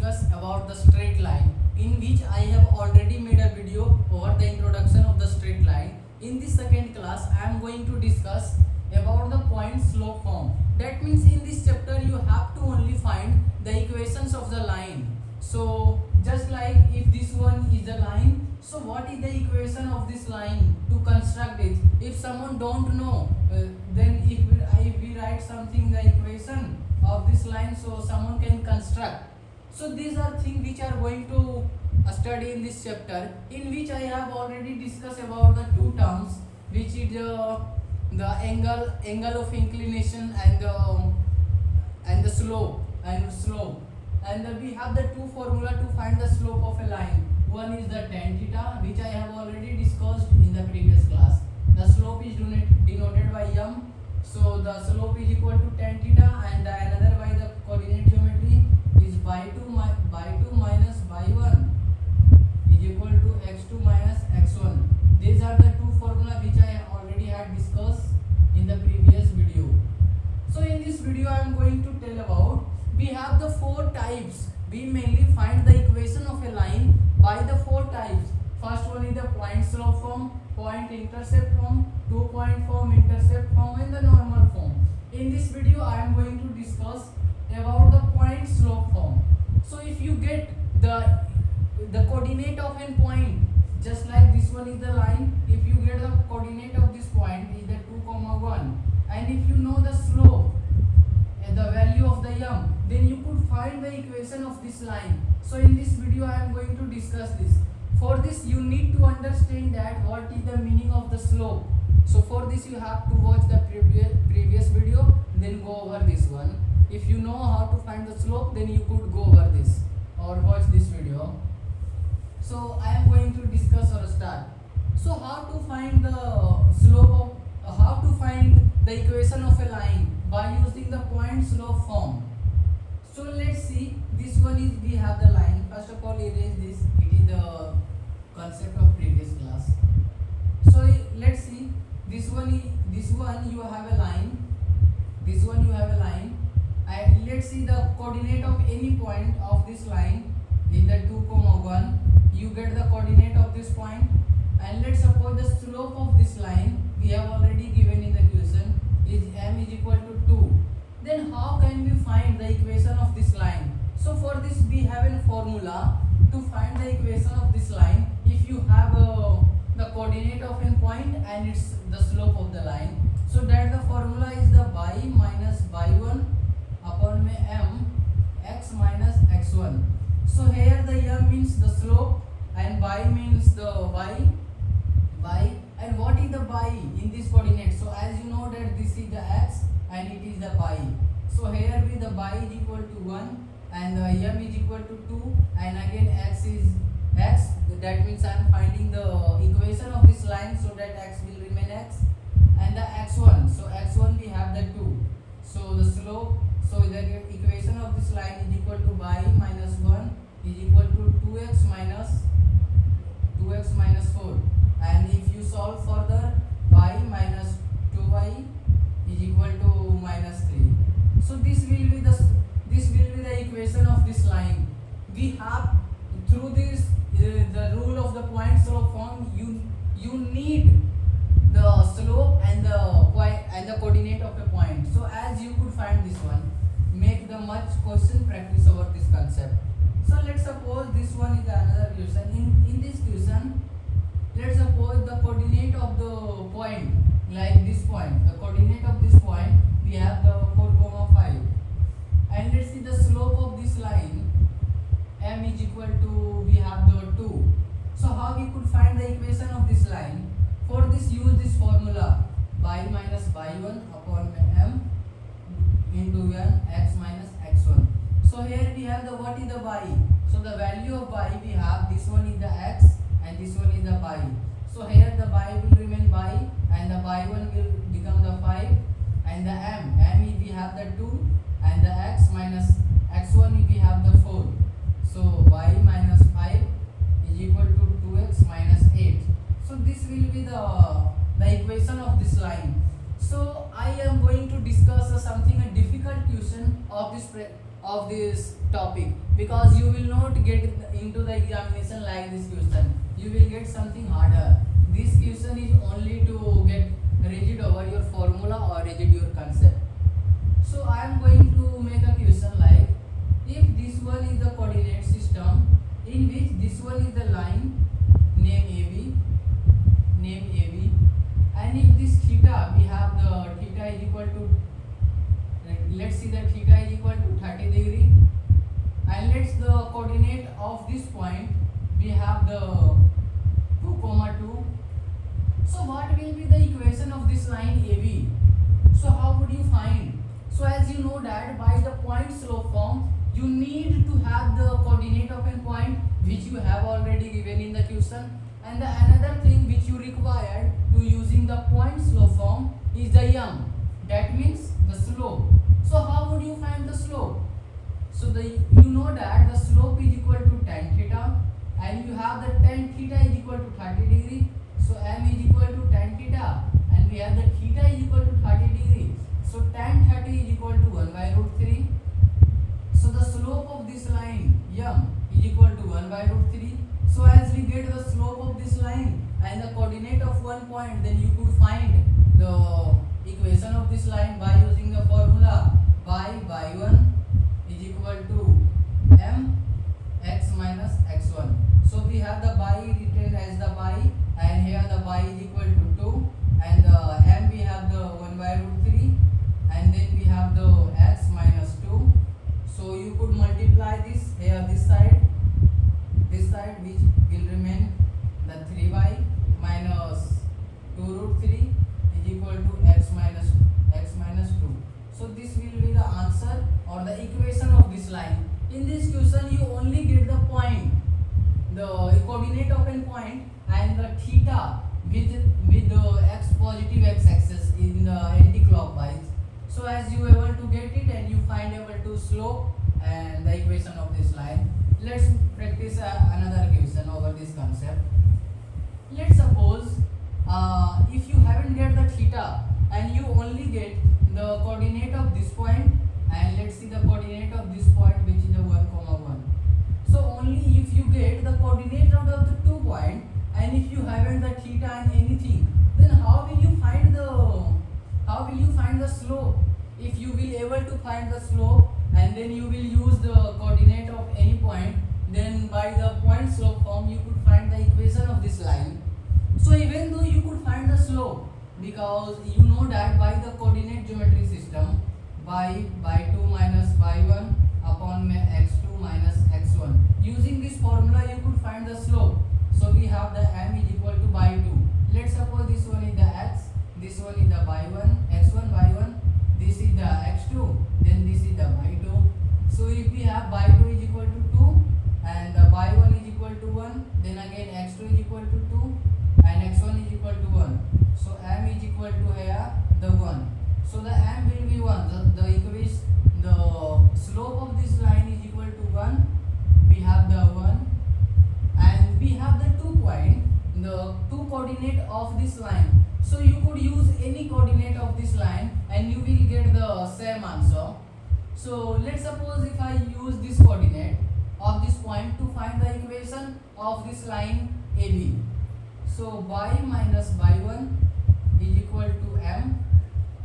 discuss about the straight line, in which I have already made a video over the introduction of the straight line. In this second class, I am going to discuss about the point slope form. That means in this chapter you have to only find the equations of the line. So just like if this one is the line, so what is the equation of this line to construct it? If someone don't know, then if we write something the equation of this line, so someone can construct. So these are things which are going to study in this chapter, in which I have already discussed about the two terms, which is the angle of inclination and the slope and we have the two formula to find the slope of a line. One is the tan theta, which I have already discussed in the previous class. The slope is denoted by m, so the slope is equal to tan theta, and another by the coordinate geometry is by 2 minus by 1 is equal to x2 minus x1. These are the two formula which I already had discussed in the previous video. So in this video I am going to tell about, we have the four types. We mainly find the equation of a line by the four types. First one is the point slope form, point intercept form, 2-point form, intercept form, and the normal form. In this video I am going to discuss about the point slope form. So if you get the coordinate of a point, just like this one is the line, if you get the coordinate of this point is the 2, 1, and if you know the slope and the value of the m, then you could find the equation of this line. So in this video I am going to discuss this. For this you need to understand that what is the meaning of the slope. So for this you have to watch the previous video, then go over this one. If you know how to find the slope, then you could go over this or watch this video. So I am going to discuss or start. So how to find the slope of, how to find the equation of a line by using the point slope form. So let's see, this one is, we have the line. First of all, erase this, it is the concept of previous class. So let's see, this one you have a line, this one you have a line, and let's see the coordinate of any point of this line is the 2, 1. You get the coordinate of this point, and let's suppose the slope of this line we have already given in the question is m is equal to 2. Then how can we find the equation of this line? So for this we have a formula to find the equation of this line. If you have the coordinate of a point and it's the slope of the line, so that the formula is the by minus by 1 upon m x minus x1. So here the m means the slope and by means the y, and what is the by in this coordinate? So as you know that this is the x and it is the by. So here with the by is equal to 1 and the m is equal to 2, and again x is x. That means I am finding the equation of this line, so that x will remain x, and the x1. So x1 we have the 2. So the slope, so the equation of this line is equal to by minus 1 is equal to 2x minus 4, and if you solve further, y minus 2y is equal to minus 3. So this will be the equation of this line. We have, through this the rule of the point slope form, you need the slope and the coordinate of a point. So as you could find this one, make the much question practice over this concept. So let's suppose this one is another question. In this question, let's suppose the coordinate of the point, like this point, the coordinate of this point we have the 4, 5, and let's see the slope of this line m is equal to, we have the 2. So how we could find the equation of this line? For this, use this formula, by minus by 1 upon m into n x minus x1. So here we have the, what is the by? So the value of by we have, this one is the x and this one is the by. So here the by will remain by, and the by 1 will become the 5, and the m we have the 2, and the x minus x1 we have the 4. So y minus 5 is equal to 2x minus 8. So this will be the equation of this line. So I am going to discuss something, a difficult question of this topic, because you will not get into the examination like this question. You will get something harder. This question is only to get rigid over your formula or rigid your concept. So I am going to make a question like, if this one is the coordinate system in which this one is the line name AB, and if this theta, we have the theta is equal to, let's see, the theta is equal to 30 degree, and let's the coordinate of this point, we have the 2, 2. So what will be the equation of this line AB? So how would you find? So as you know that by the point slope form, you need to have the coordinate of a point which you have already given in the question, and the another thing which you required to using the point slope form is the that means the slope. So how would you find the slope? So you know that the slope is equal to tan theta, and you have the tan theta is equal to 30 degree. So m is equal to tan theta, and we have the theta is equal to 30 degree. So tan 30 is equal to 1 by root 3. So the slope of this line m is equal to 1 by root 3. So as we get the slope of this line and the coordinate of one point, then you could find the equation of this line by using the formula y1 is equal to m x minus x1. So we have the y written as the y, and here the y is equal to 2, and the m we have the 1 by root 3, and then we have the x minus 2. So you could multiply this here, this side, which will remain the 3y minus 2 root 3 is equal to x minus 2. So this will be the answer or the equation of this line. In this question you only get the point, the coordinate of a point, and the theta with the x positive x axis in the anti-clockwise. So as you able to get it, and you find able to slope and the equation of this line. Let's practice another question over this concept. Let's suppose if you haven't get the theta and you only get the coordinate of this point, and let's see the coordinate of this point which is the 1, 1. So only if you get the coordinate out of the 2 point, and if you haven't the theta and anything, then how will you find the slope? If you will able to find the slope, and then you will use the coordinate of any point, then by the point slope form you could find the equation of this line. So even though you could find the slope, because you know that by the coordinate geometry system, by 2 minus y1 upon x2 minus x1, using this formula you could find the slope. So we have the m is equal to by 2. Let's suppose this one is the x, this one is the y1, x1, y1, this is the x2, then this is the y2. So if we have y2 is equal to 2 and the y1 is equal to 1, then again x2 is equal to 2 and x1 is equal to 1. So m is equal to here the 1. So the m will be 1. The equation, the slope of this line is equal to 1. We have the 1, and we have the 2 point, the 2 coordinate of this line. So you could use any coordinate of this line and you will get the same answer. So let's suppose if I use this coordinate of this point to find the equation of this line AB. So y minus y1 is equal to m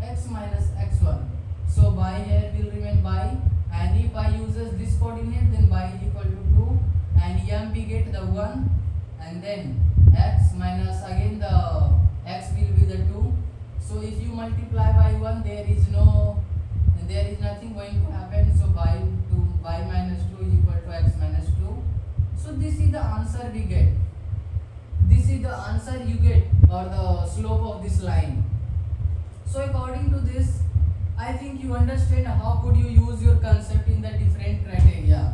x minus x1. So y here will remain y, and if I uses this coordinate, then y is equal to 2, and m we get the 1, and then x minus again the x will be the 2. So if you multiply by 1, there is nothing going to happen. So y minus 2 is equal to x minus 2. So this is the answer we get. This is the answer you get, or the slope of this line. So according to this, I think you understand how could you use your concept in the different criteria.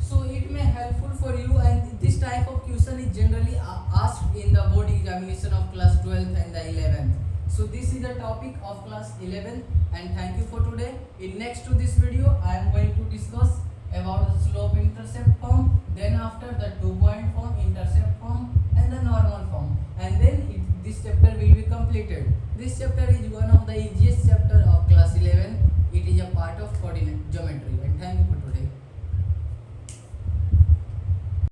So it may helpful for you, and this type of question is generally asked in the board examination of class 12th and the 11th. So this is the topic of class 11, and thank you for today. In next to this video, I am going to discuss about the slope intercept form, then after the 2-point form, intercept form, and the normal form, and then this chapter will be completed. This chapter is one of the easiest chapter of class 11.